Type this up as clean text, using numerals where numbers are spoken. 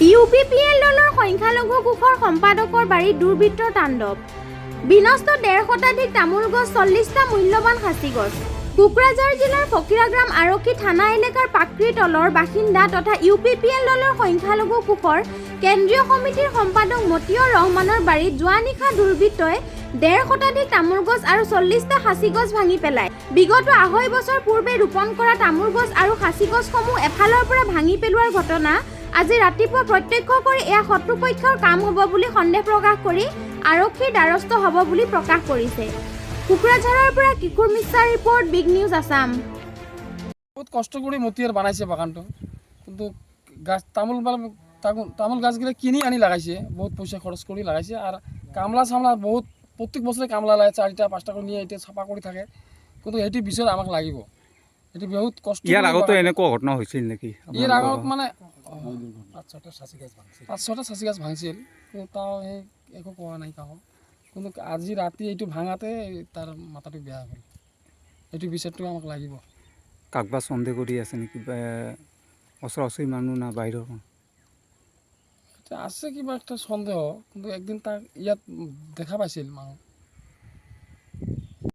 UPPL দলৰ সংখ্যালঘু কোষৰ সম্পাদকৰ বাৰীত দুৰ্বৃত্তৰ তাণ্ডৱ। বিনষ্ট ১৫০ শতাধিক তামোল গছ, ৪০টা মূল্যৱান সাঁচি গছ। কোকৰাঝাৰ জিলাৰ ফকীৰাগ্ৰাম আৰক্ষী থানা এলেকাৰ পাকৰিৰ তলৰ বাসিন্দা তথা ইউপিপিএল দলৰ সংখ্যালঘু কোষৰ কেন্দ্ৰীয় সমিতিৰ সম্পাদক মতিউৰ ৰহমানৰ বাৰীত যোৱা নিশা দুৰ্বৃত্তই ১৫০ শতাধিক তামোল গছ আৰু ৪০টা সাঁচি গছ ভাঙি পেলায়। বিগত ২.৫ বছৰ পূৰ্বে ৰোপণ কৰা তামোল গছ আৰু সাঁচি গছসমূহ এফালৰ পৰা ভাঙি পেলোৱাৰ ঘটনা আজি ৰাতিপুৱা প্ৰত্যক্ষ কৰি এয়া শত্ৰুপক্ষৰ কাম হ'ব বুলি সন্দেহ প্ৰকাশ কৰি আৰক্ষীৰ দ্বাৰস্থ হ'ব বুলি প্ৰকাশ কৰিছে। কোকৰাঝাৰৰ পৰা কিশোৰ মিশ্ৰাৰ ৰিপৰ্ট, বিগ নিউজ আছাম। বহুত কষ্ট কৰি মতিউৰ বানাইছে বাগানটো, কিন্তু গাছ তামোল গাছগুলো কিনি আনি লাগাইছে, বহুত পইচা খৰচ কৰি লাগাইছে। আৰ কামলা চামলা বহুত প্ৰত্যেক বছৰে কামলা লাগে, ৪টা ৫টা কৰে নিয়ে এটা চাফা কৰি থাকে, কিন্তু সেইটো বিষয় আমাক লাগিব। এটি বহুত কষ্ট। ইয়াৰ আগতো এনেকুৱা ঘটনা হৈছিল নেকি? ইয়াৰ আগত মানে ৫-৬টা সাঁচি গাছ ভাঙিছিল, কিন্তু তাও সেই একো কোৱা নাই কাকো। কিন্তু আজি ৰাতি এইটো ভাঙাতে তাৰ মাথাটো বেয়া হ'ল। এইটো বিষয়টো আমাক লাগিব। কাকবা সন্দেহ কৰি আছে নেকি? ওচৰা ওচৰি মানুহ না বাহিৰৰ? আছে কিবা একটা সন্দেহ, কিন্তু একদিন তাক ইয়াত দেখা পাইছিল মানুহ।